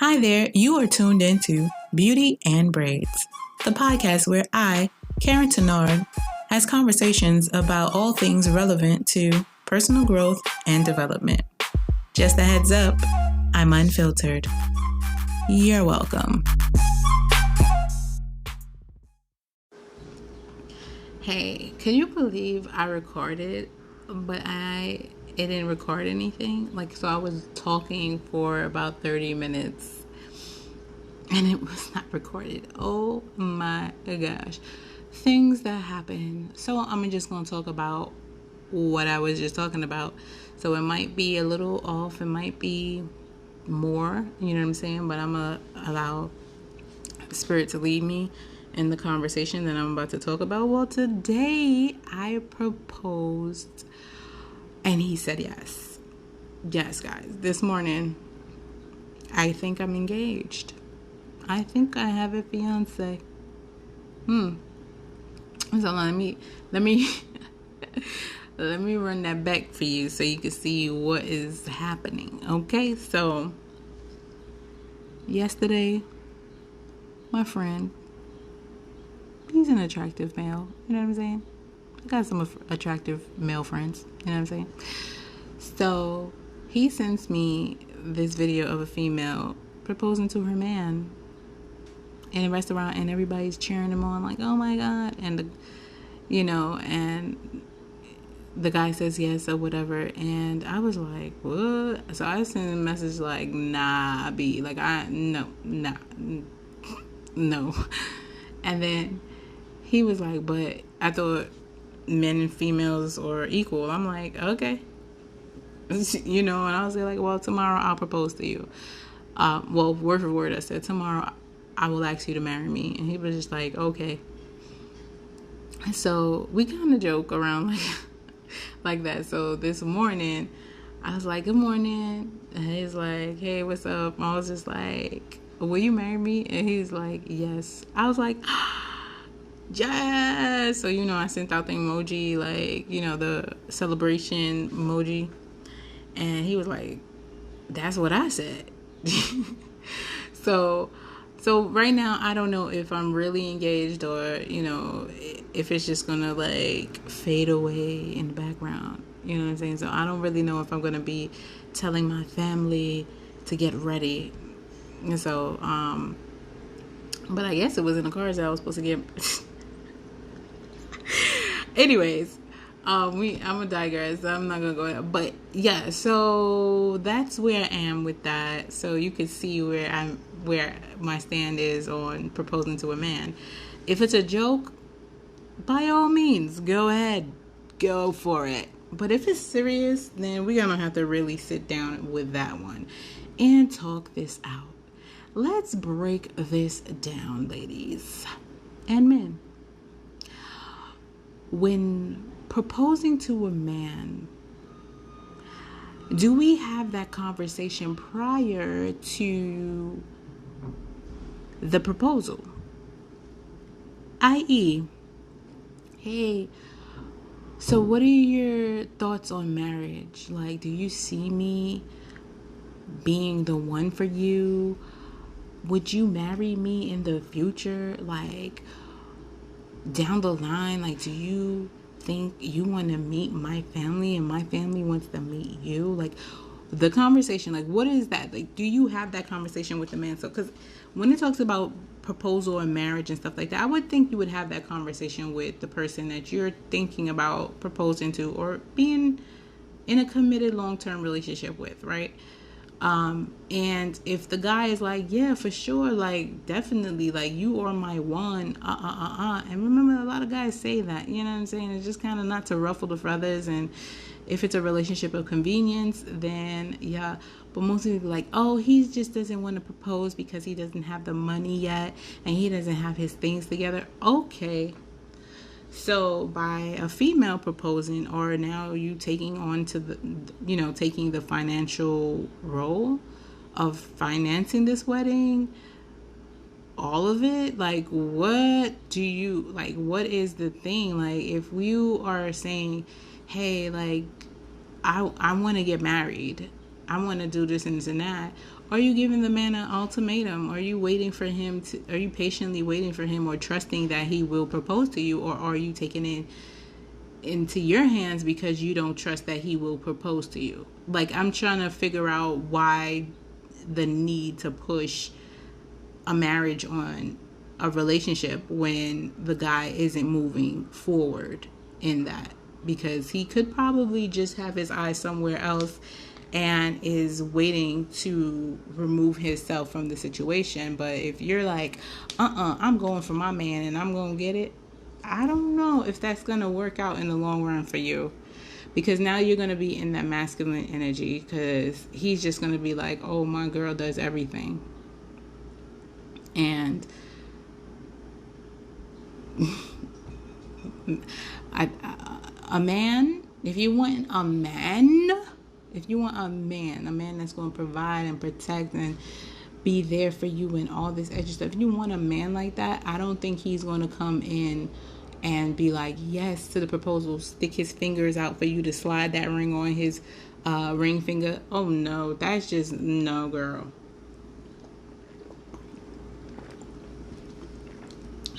Hi there, you are tuned into Beauty and Braids, the podcast where I, Karyne, has conversations about all things relevant to personal growth and development. Just a heads up, I'm unfiltered. You're welcome. Hey, can you believe I recorded, but it didn't record anything? So I was talking for about 30 minutes and it was not recorded. Oh my gosh. Things that happen. So I'm just going to talk about what I was just talking about. So it might be a little off. It might be more, you know what I'm saying? But I'm going to allow Spirit to lead me in the conversation that I'm about to talk about. Well, today I proposed and he said yes. Yes, guys. This morning, I think I'm engaged. I think I have a fiance. So let me let me run that back for you so you can see what is happening. Okay, so yesterday, my friend, he's an attractive male. You know what I'm saying? I got some attractive male friends. You know what I'm saying? So he sends me this video of a female proposing to her man in a restaurant, and everybody's cheering him on, like, oh my God. And and the guy says yes or whatever. And I was like, what? So I sent a message like, nah, B. Like, no. And then he was like, but I thought men and females are equal. I'm like, okay. And I was like, well, tomorrow I'll propose to you. Word for word, I said, tomorrow I will ask you to marry me. And he was just like, okay. So we kind of joke around like that. So this morning, I was like, good morning. And he's like, hey, what's up? I was just like, will you marry me? And he's like, yes. I was like, yes. So, I sent out the emoji, the celebration emoji. And he was like, that's what I said. So right now, I don't know if I'm really engaged or, if it's just going to fade away in the background. You know what I'm saying? So I don't really know if I'm going to be telling my family to get ready. And so, but I guess it was in the cards that I was supposed to get. Anyways, I'm gonna digress. I'm not gonna go there. But yeah, so that's where I am with that. So you can see where my stand is on proposing to a man. If it's a joke, by all means, go ahead, go for it. But if it's serious, then we're gonna have to really sit down with that one and talk this out. Let's break this down, ladies and men. When proposing to a man, do we have that conversation prior to the proposal? I.e., hey, so what are your thoughts on marriage? Do you see me being the one for you? Would you marry me in the future? Down the line, do you think you want to meet my family and my family wants to meet you? The conversation, what is that? Do you have that conversation with the man? So, because when it talks about proposal and marriage and stuff like that, I would think you would have that conversation with the person that you're thinking about proposing to or being in a committed long-term relationship with, right? And if the guy is like, yeah, for sure, definitely, you are my one, and remember, a lot of guys say that, you know what I'm saying? It's just kind of not to ruffle the feathers. And if it's a relationship of convenience, then yeah. But most people are like, oh, he just doesn't want to propose because he doesn't have the money yet and he doesn't have his things together. Okay. So by a female proposing, or now you taking on to taking the financial role of financing this wedding, all of it, what do you, what is the thing? If you are saying, hey, I want to get married, I want to do this and this and that. Are you giving the man an ultimatum? Are you waiting for him to, are you patiently waiting for him or trusting that he will propose to you? Or are you taking it into your hands because you don't trust that he will propose to you? Like, I'm trying to figure out why the need to push a marriage on a relationship when the guy isn't moving forward in that, because he could probably just have his eyes somewhere else and is waiting to remove himself from the situation. But if you're like, I'm going for my man and I'm going to get it, I don't know if that's going to work out in the long run for you, because now you're going to be in that masculine energy, because he's just going to be like, oh, my girl does everything. And a man, if you want a man that's going to provide and protect and be there for you and all this extra stuff, if you want a man like that, I don't think he's going to come in and be like yes to the proposal, stick his fingers out for you to slide that ring on his ring finger. Oh no, that's just no, girl.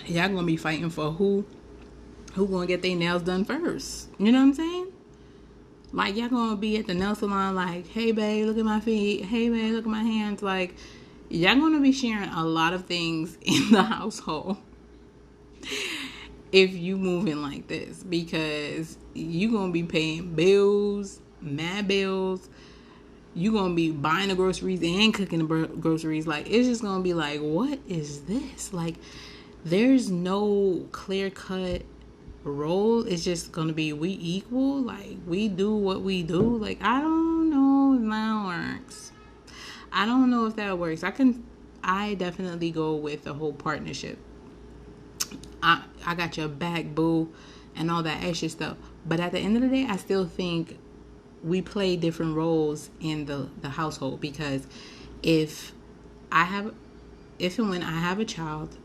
Y'all gonna be fighting for who gonna get their nails done first. You know what I'm saying? Like, y'all gonna be at the nail salon like, hey babe, look at my feet. Hey babe, look at my hands. Like, y'all gonna be sharing a lot of things in the household if you moving like this, because you gonna be paying bills, mad bills. You gonna be buying the groceries and cooking the groceries. Like, it's just gonna be like, what is this? Like, there's no clear-cut role. It's just gonna be we equal. Like, we do what we do. Like, I don't know if that works. I don't know if that works. I definitely go with the whole partnership. I got your back, boo, and all that extra stuff. But at the end of the day, I still think we play different roles in the household, because if and when I have a child,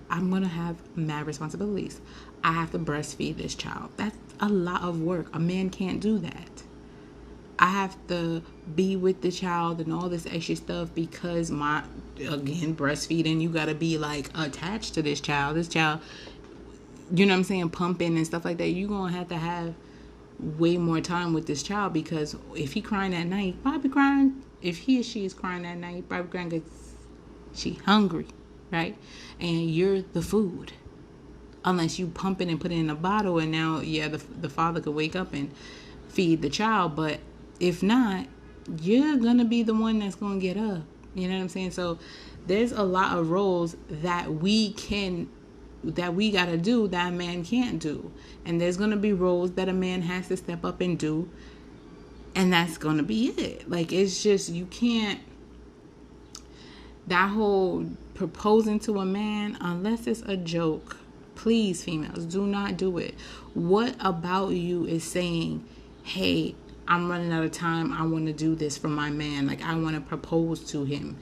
I'm going to have mad responsibilities. I have to breastfeed this child. That's a lot of work. A man can't do that. I have to be with the child and all this extra stuff, because again, breastfeeding, you got to be like attached to this child. This child, you know what I'm saying, pumping and stuff like that. You're going to have way more time with this child, because if he crying at night, probably crying, if he or she is crying at night, probably crying because she hungry, right? And you're the food, unless you pump it and put it in a bottle, and now the father could wake up and feed the child. But if not, you're gonna be the one that's gonna get up. You know what I'm saying? So there's a lot of roles that we gotta do that a man can't do, and there's gonna be roles that a man has to step up and do, and that's gonna be it. Like, it's just, you can't, that whole proposing to a man, unless it's a joke, please, females, do not do it. What about you is saying, hey, I'm running out of time, I want to do this for my man, like, I want to propose to him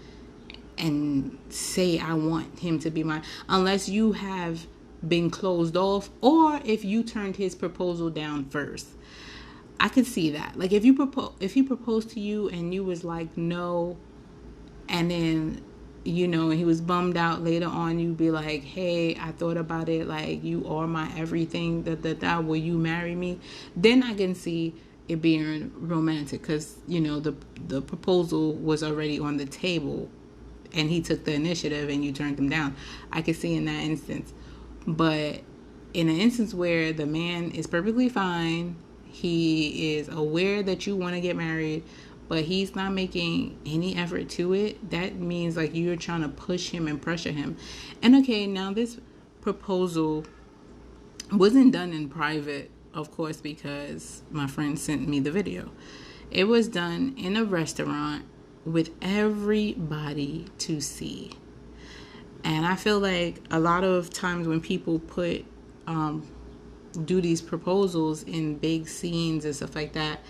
and say I want him to be mine, unless you have been closed off, or if you turned his proposal down first. I could see that. Like, if he proposed to you and you was like no, and then, you know, he was bummed out later on, you'd be like, hey, I thought about it, like, you are my everything, will you marry me? Then I can see it being romantic, because, you know, the proposal was already on the table and he took the initiative and you turned him down. I could see in that instance. But in an instance where the man is perfectly fine, he is aware that you want to get married, but he's not making any effort to it, that means like you're trying to push him and pressure him. And okay, now this proposal wasn't done in private, of course, because my friend sent me the video. It was done in a restaurant with everybody to see. And I feel like a lot of times when people do these proposals in big scenes and stuff like that,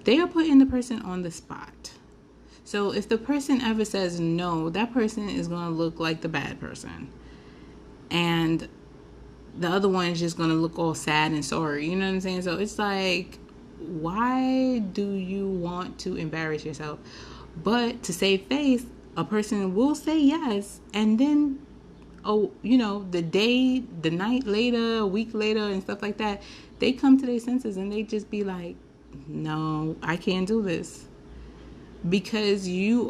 they are putting the person on the spot. So if the person ever says no, that person is going to look like the bad person. And the other one is just going to look all sad and sorry. You know what I'm saying? So it's like, why do you want to embarrass yourself? But to save face, a person will say yes, and then, oh, the night later, a week later, and stuff like that, they come to their senses and they just be like, no, I can't do this. Because you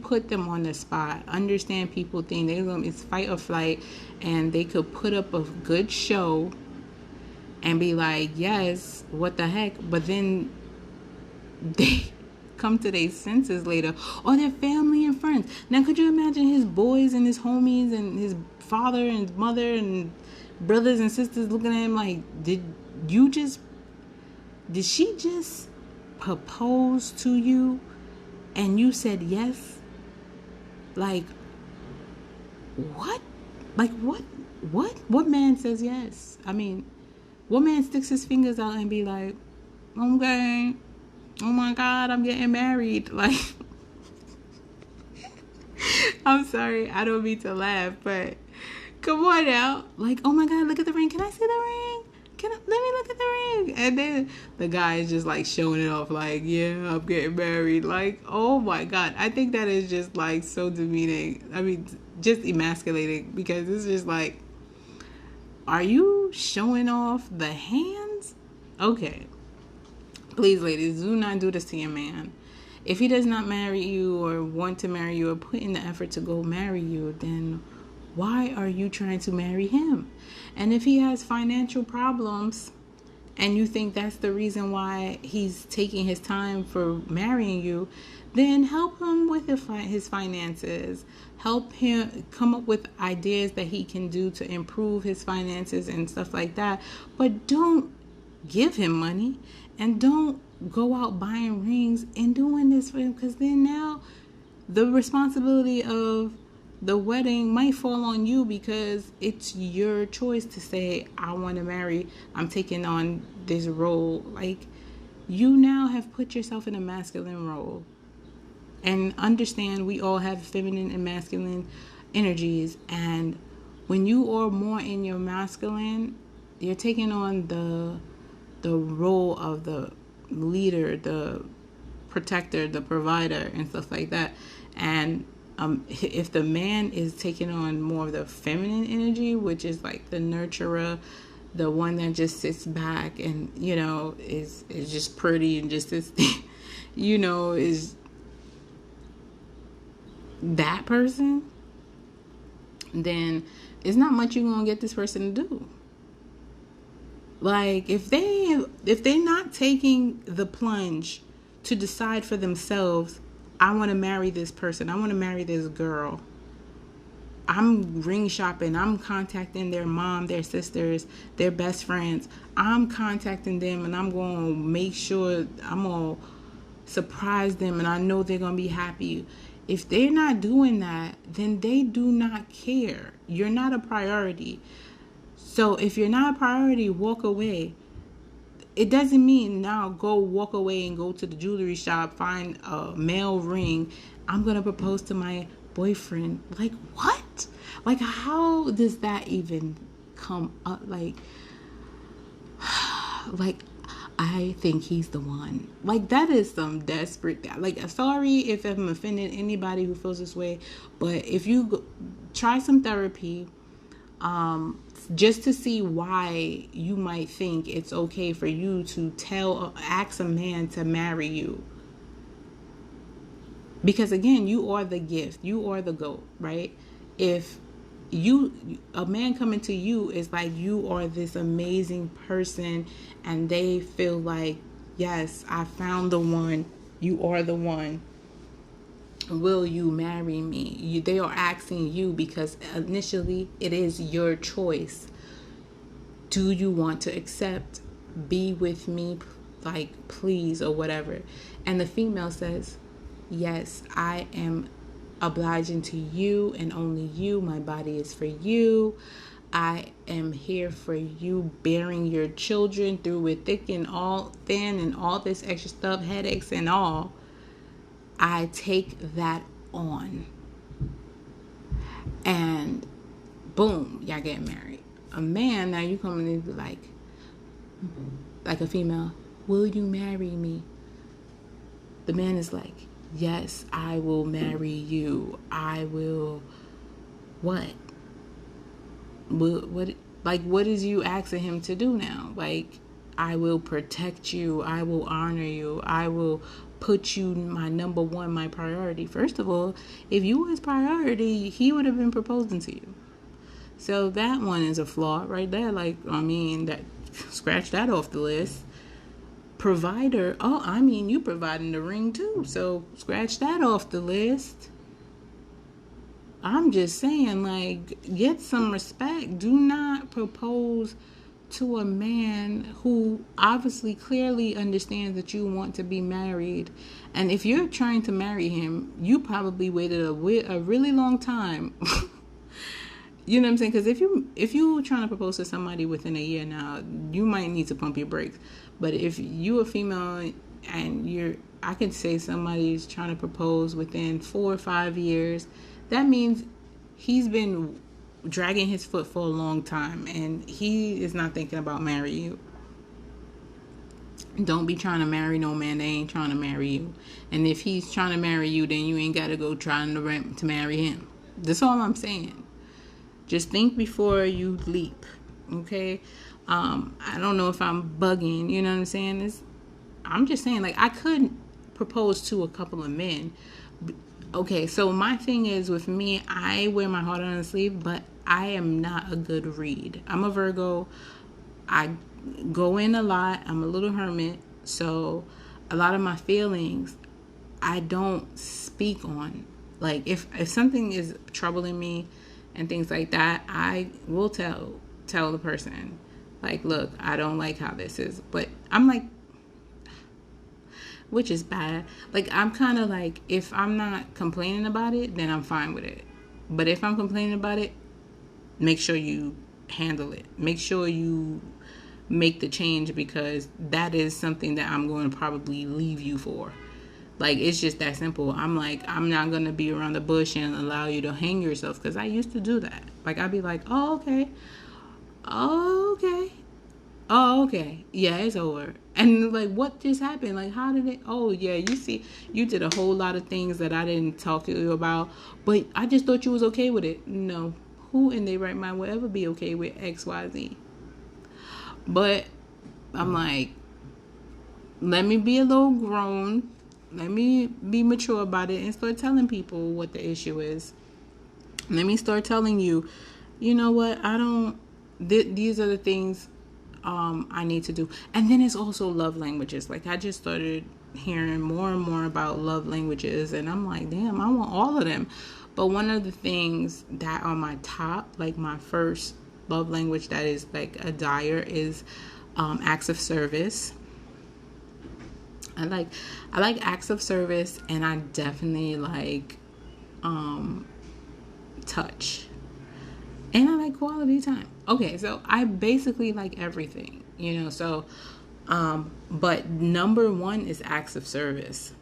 put them on the spot. Understand, people think it's fight or flight, and they could put up a good show and be like, yes, what the heck? But then they come to their senses later, or their family and friends. Now, could you imagine his boys and his homies and his father and mother and brothers and sisters looking at him like, did she just propose to you and you said yes? Like, what? Like, what man says yes? I mean, what man sticks his fingers out and be like, okay, oh my God, I'm getting married? Like, I'm sorry, I don't mean to laugh, but come on now. Like, oh my God, look at the ring. Can I see the ring? Let me look at the ring. And then the guy is just like showing it off, like, yeah, I'm getting married. Like, oh my God. I think that is just like so demeaning. I mean, just emasculating, because it's just like, are you showing off the hands? Okay. Please, ladies, do not do this to your man. If he does not marry you or want to marry you or put in the effort to go marry you, then why are you trying to marry him? And if he has financial problems and you think that's the reason why he's taking his time for marrying you, then help him with his finances. Help him come up with ideas that he can do to improve his finances and stuff like that. But don't give him money, and don't go out buying rings and doing this for him, because then now the responsibility of the wedding might fall on you, because it's your choice to say, I want to marry, I'm taking on this role. Like, you now have put yourself in a masculine role. And understand, we all have feminine and masculine energies, and when you are more in your masculine, you're taking on the role of the leader, the protector, the provider, and stuff like that. And if the man is taking on more of the feminine energy, which is like the nurturer, the one that just sits back and is just pretty and just this is that person, then it's not much you're gonna get this person to do. Like, if they're not taking the plunge to decide for themselves, I want to marry this person, I want to marry this girl, I'm ring shopping, I'm contacting their mom, their sisters, their best friends, I'm contacting them, and I'm going to make sure, I'm going to surprise them, and I know they're going to be happy. If they're not doing that, then they do not care. You're not a priority. So if you're not a priority, walk away. It doesn't mean now go walk away and go to the jewelry shop, find a male ring. I'm going to propose to my boyfriend. Like, what? Like, how does that even come up? Like, I think he's the one. Like, that is some desperate. Like, sorry if I'm offending anybody who feels this way, but if you try some therapy, just to see why you might think it's okay for you to ask a man to marry you. Because again, you are the gift, you are the GOAT, right? If a man coming to you is like, you are this amazing person, and they feel like, yes, I found the one, you are the one, will you marry me? They are asking you because initially it is your choice. Do you want to accept, be with me, like, please, or whatever? And the female says, yes, I am obliging to you and only you. My body is for you. I am here for you, bearing your children through with thick and all thin and all this extra stuff, headaches and all. I take that on. And boom, y'all get married. A man, now you coming in like a female, will you marry me? The man is like, yes, I will marry you. I will. What? What? Like, what is you asking him to do now? Like, I will protect you. I will honor you. I will put you my number one, my priority. First of all, if you was priority, he would have been proposing to you. So that one is a flaw right there. Like, I mean, that scratch that off the list. Provider. Oh, I mean, you providing the ring too. So scratch that off the list. I'm just saying, like, get some respect. Do not propose to a man who obviously clearly understands that you want to be married. And if you're trying to marry him, you probably waited a really long time. You know what I'm saying? Because if you trying to propose to somebody within a year now, you might need to pump your brakes. But if you a female and I could say somebody's trying to propose within 4 or 5 years, that means he's been dragging his foot for a long time and he is not thinking about marrying you. Don't be trying to marry no man that ain't trying to marry you. And if he's trying to marry you, then you ain't got to go trying to marry him. That's all I'm saying. Just think before you leap, okay? I don't know if I'm bugging, you know what I'm saying? I'm just saying, like, I could propose to a couple of men. Okay, so my thing is with me, I wear my heart on the sleeve, but I am not a good read. I'm a Virgo. I go in a lot. I'm a little hermit. So a lot of my feelings, I don't speak on. Like, if something is troubling me and things like that, I will tell the person, like, look, I don't like how this is. But I'm like, which is bad. Like, I'm kind of like, if I'm not complaining about it, then I'm fine with it. But if I'm complaining about it, make sure you handle it. Make sure you make the change, because that is something that I'm going to probably leave you for. Like, it's just that simple. I'm like, I'm not going to be around the bush and allow you to hang yourself, because I used to do that. Like, I'd be like, oh, okay. Oh, okay. Oh, okay. Yeah, it's over. And like, what just happened? Like, how did it? Oh, yeah, you see, you did a whole lot of things that I didn't talk to you about, but I just thought you was okay with it. No. Who in their right mind would ever be okay with XYZ? But I'm like, let me be a little grown. Let me be mature about it and start telling people what the issue is. Let me start telling you, you know what? These are the things I need to do. And then it's also love languages. Like, I just started hearing more and more about love languages, and I'm like, damn, I want all of them. But one of the things that on my top, like my first love language that is like a dire, is acts of service. I like acts of service, and I definitely like touch. And I like quality time. Okay, so I basically like everything, you know. So, but number one is acts of service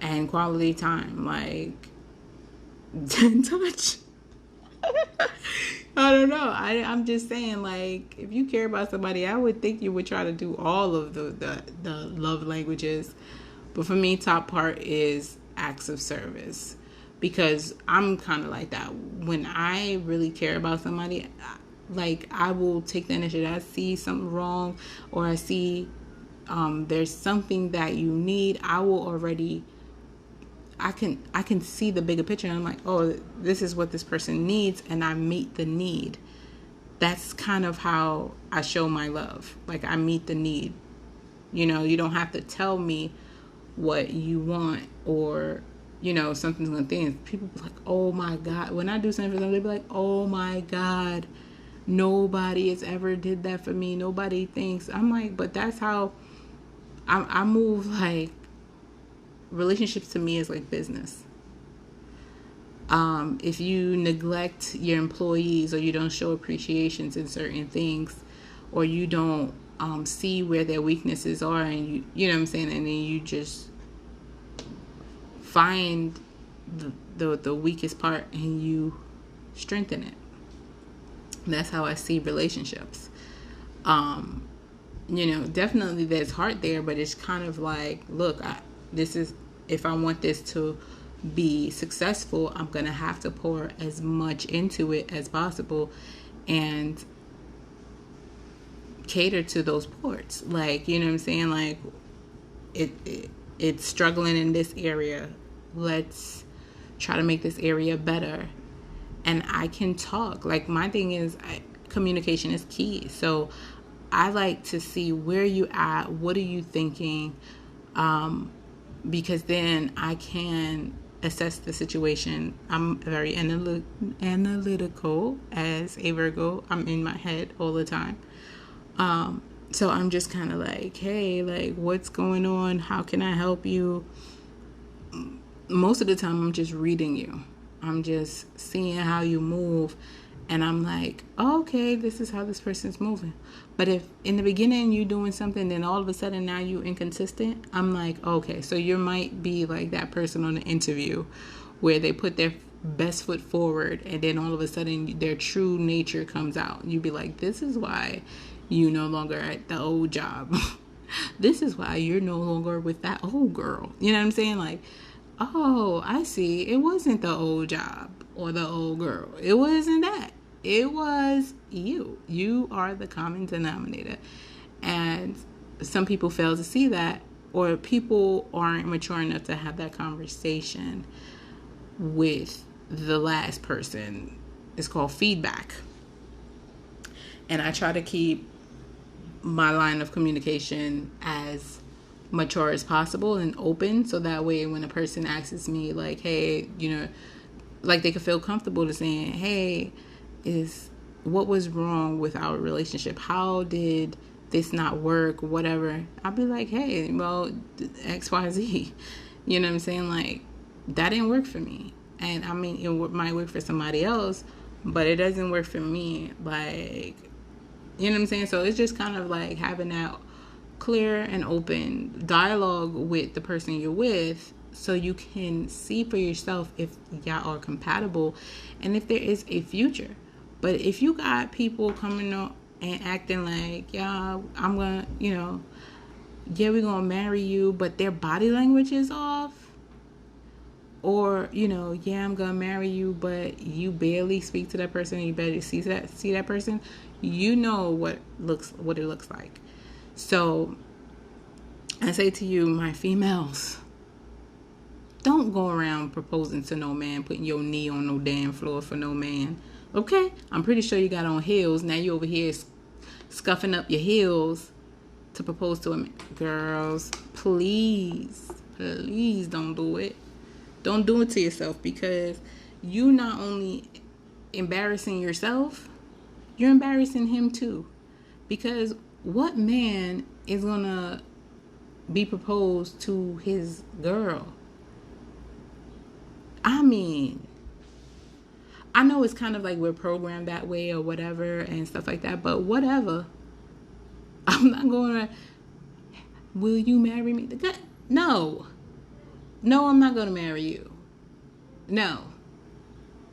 and quality time, like touch. I don't know. I'm just saying, like, if you care about somebody, I would think you would try to do all of the love languages. But for me, top part is acts of service. Because I'm kind of like that. When I really care about somebody, like, I will take the initiative. I see something wrong, or I see there's something that you need. I can see the bigger picture, and I'm like, oh, this is what this person needs, and I meet the need. That's kind of how I show my love. Like, I meet the need. You know, you don't have to tell me what you want, or, you know, something's gonna think. People be like, oh my God. When I do something for them, they be like, oh my God, nobody has ever did that for me. Nobody thinks. I'm like, but that's how I move. Like, relationships to me is like business. If you neglect your employees, or you don't show appreciations in certain things, or you don't see where their weaknesses are, and you know what I'm saying, and then you just find the weakest part and you strengthen it. That's how I see relationships. definitely there's heart there, but it's kind of like, look, this is, if I want this to be successful, I'm going to have to pour as much into it as possible and cater to those ports. Like, you know what I'm saying? Like, it's struggling in this area. Let's try to make this area better. And I can talk. Like, my thing is, communication is key. So I like to see where you at. What are you thinking? Because then I can assess the situation. I'm very analytical as a Virgo. I'm in my head all the time. So I'm just kind of like, hey, like, what's going on? How can I help you? Most of the time, I'm just reading you. I'm just seeing how you move. And I'm like, oh, okay, this is how this person's moving. But if in the beginning you're doing something, then all of a sudden now you're inconsistent, I'm like, okay, so you might be like that person on the interview where they put their best foot forward and then all of a sudden their true nature comes out. You'd be like, this is why you no longer at the old job. This is why you're no longer with that old girl. You know what I'm saying? Like, oh, I see. It wasn't the old job or the old girl. It wasn't that. It was you. You are the common denominator. And some people fail to see that, or people aren't mature enough to have that conversation with the last person. It's called feedback. And I try to keep my line of communication as mature as possible and open, so that way when a person asks me like, hey, like, they could feel comfortable to saying, hey, what was wrong with our relationship? How did this not work? Whatever. I'll be like, hey, well, XYZ. You know what I'm saying? Like, that didn't work for me. And I mean, it might work for somebody else, but it doesn't work for me. Like, you know what I'm saying? So it's just kind of like having that clear and open dialogue with the person you're with, so you can see for yourself if y'all are compatible and if there is a future. But if you got people coming up and acting like, yeah, I'm gonna, yeah, we're gonna marry you, but their body language is off, or yeah, I'm gonna marry you, but you barely speak to that person, you barely see that person, what it looks like. So I say to you, my females, don't go around proposing to no man, putting your knee on no damn floor for no man. Okay? I'm pretty sure you got on heels. Now you over here scuffing up your heels to propose to a man. Girls, please don't do it. Don't do it to yourself, because you not only embarrassing yourself, you're embarrassing him too. Because what man is gonna be proposed to his girl? I mean, I know it's kind of like we're programmed that way or whatever and stuff like that, but whatever. I'm not going to, will you marry me? No, I'm not going to marry you. No.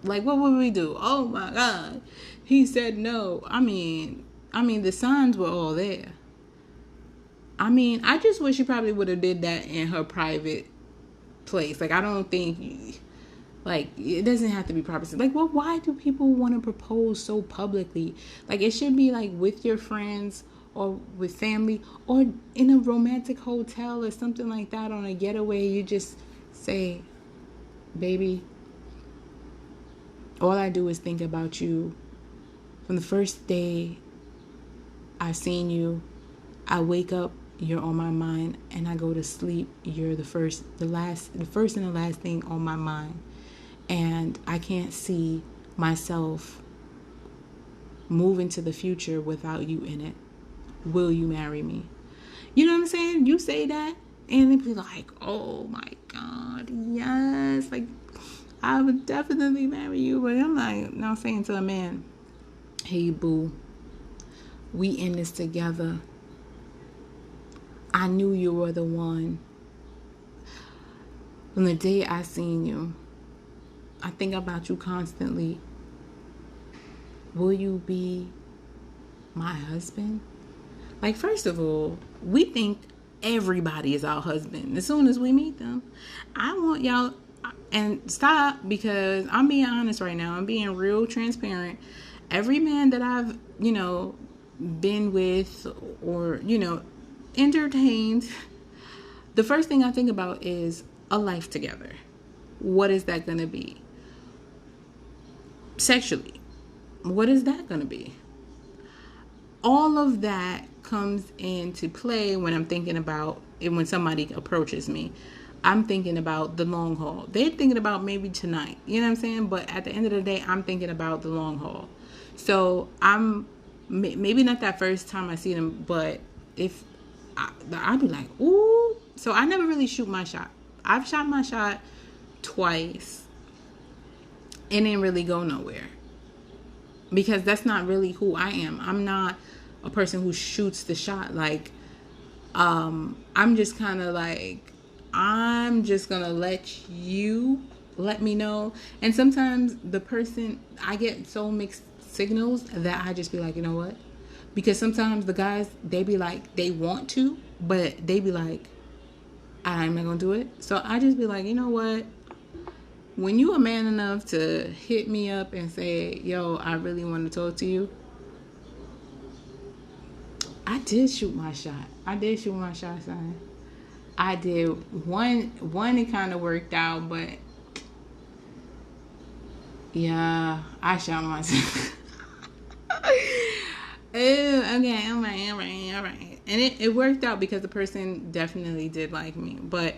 Like, what would we do? Oh my God. He said no. I mean, the signs were all there. I mean, I just wish she probably would have did that in her private place. Like, I don't think, like, it doesn't have to be private. Like, well, why do people want to propose so publicly? Like, it should be like with your friends or with family or in a romantic hotel or something like that on a getaway. You just say, baby, all I do is think about you. From the first day I've seen you, I wake up, you're on my mind, and I go to sleep, you're the first and the last thing on my mind. And I can't see myself moving to the future without you in it. Will you marry me? You know what I'm saying? You say that, and they be like, oh my God, yes. Like, I would definitely marry you. But I'm like, now saying to a man, hey, boo, we in this together. I knew you were the one. From the day I seen you, I think about you constantly. Will you be my husband? Like, first of all, we think everybody is our husband as soon as we meet them. I want y'all, and stop, because I'm being honest right now. I'm being real transparent. Every man that I've, been with or, entertained, the first thing I think about is a life together. What is that going to be? Sexually, what is that going to be? All of that comes into play when I'm thinking about it. When somebody approaches me, I'm thinking about the long haul. They're thinking about maybe tonight, you know what I'm saying? But at the end of the day, I'm thinking about the long haul. So I'm maybe not that first time I see them, but if I'll be like, ooh. So I never really shoot my shot. I've shot my shot twice. It didn't really go nowhere, because that's not really who I am. I'm not a person who shoots the shot. Like, I'm just kind of like, I'm just gonna let you let me know. And sometimes I get so mixed signals that I just be like, you know what? Because sometimes the guys, they be like, they want to, but they be like, I'm not gonna do it. So I just be like, you know what? When you a man enough to hit me up and say, yo, I really want to talk to you, I did shoot my shot. Son. I did. One it kind of worked out, but yeah, I shot myself. Okay, all right. And it worked out because the person definitely did like me. But,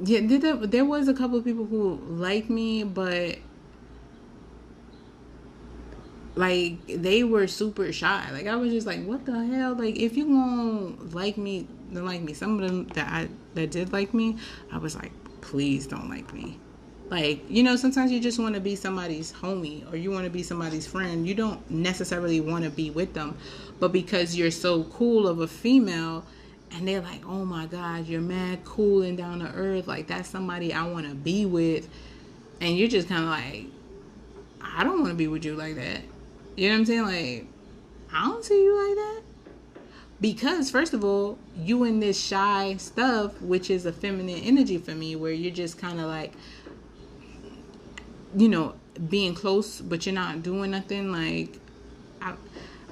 yeah, there was a couple of people who liked me, but like, they were super shy. Like, I was just like, what the hell? Like, if you gonna like me, then like me. Some of them that did like me, I was like, please don't like me. Like, sometimes you just want to be somebody's homie, or you want to be somebody's friend. You don't necessarily want to be with them, but because you're so cool of a female, and they're like, oh my God, you're mad cool and down to earth, like, that's somebody I want to be with. And you're just kind of like, I don't want to be with you like that. You know what I'm saying? Like, I don't see you like that. Because, first of all, you in this shy stuff, which is a feminine energy for me, where you're just kind of like, being close, but you're not doing nothing. Like,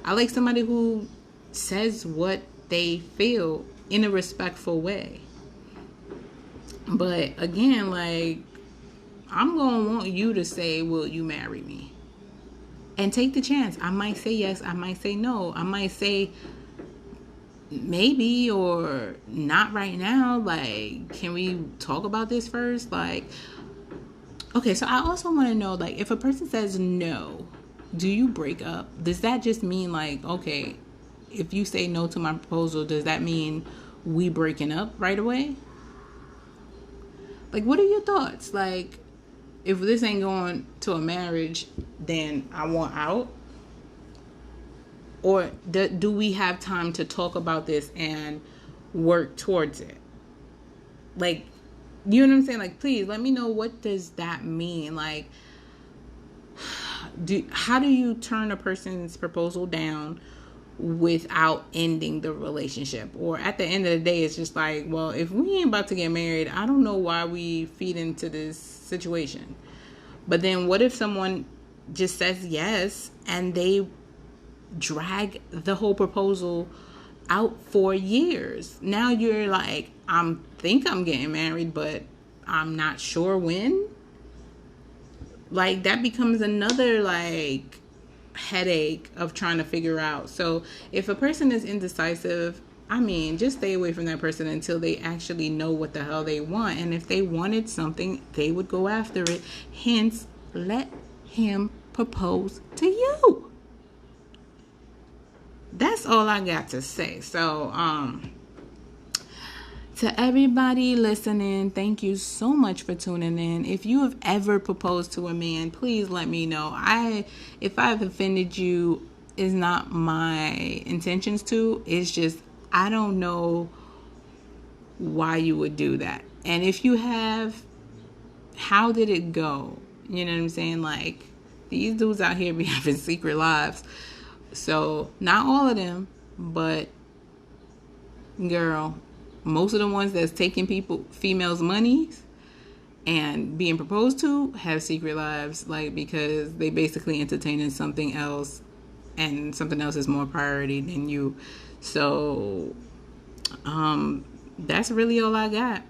I like somebody who says what they feel in a respectful way. But again, like, I'm going to want you to say, will you marry me? And take the chance. I might say yes. I might say no. I might say maybe, or not right now. Like, can we talk about this first? Like, okay, so I also want to know, like, if a person says no, do you break up? Does that just mean, like, okay, if you say no to my proposal, does that mean we breaking up right away? Like, what are your thoughts? Like, if this ain't going to a marriage, then I want out? Or do we have time to talk about this and work towards it? Like, you know what I'm saying? Like, please let me know, what does that mean? Like, how do you turn a person's proposal down without ending the relationship? Or at the end of the day, it's just like, well, if we ain't about to get married, I don't know why we feed into this situation. But then what if someone just says yes and they drag the whole proposal out for years? Now you're like, I'm getting married, but I'm not sure when. Like, that becomes another, like, headache of trying to figure out. So if a person is indecisive, I mean, just stay away from that person until they actually know what the hell they want. And if they wanted something, they would go after it. Hence, let him propose to you. That's all I got to say. So, to everybody listening, thank you so much for tuning in. If you have ever proposed to a man, please let me know. If I've offended you, is not my intentions to. It's just, I don't know why you would do that. And if you have, how did it go? You know what I'm saying? Like, these dudes out here be having secret lives. So not all of them, but girl, most of the ones that's taking females' money and being proposed to have secret lives, like, because they basically entertaining something else, and something else is more priority than you. So that's really all I got.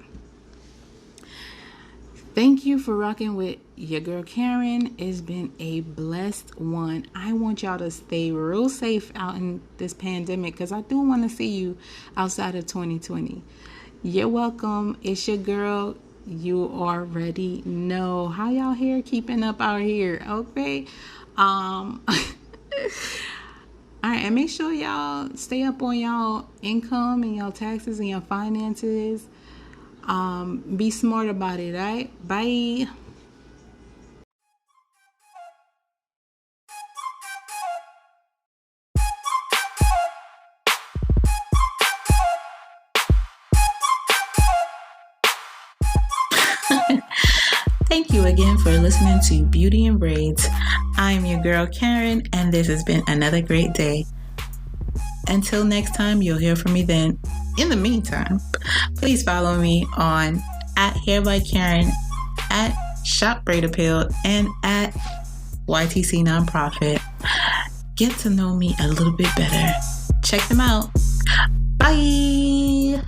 Thank you for rocking with your girl Karyne. It's been a blessed one. I want y'all to stay real safe out in this pandemic, because I do want to see you outside of 2020. You're welcome. It's your girl. You already know. How y'all here keeping up out here? Okay. All right, and make sure y'all stay up on y'all income and y'all taxes and your finances. Be smart about it, right? Bye. Thank you again for listening to Beauty and Braids. I'm your girl Karyne, and this has been another great day. Until next time, you'll hear from me then. In the meantime, please follow me on at Hair by Karyne, at Shop Braid Appeal, and at YTC Nonprofit. Get to know me a little bit better. Check them out. Bye.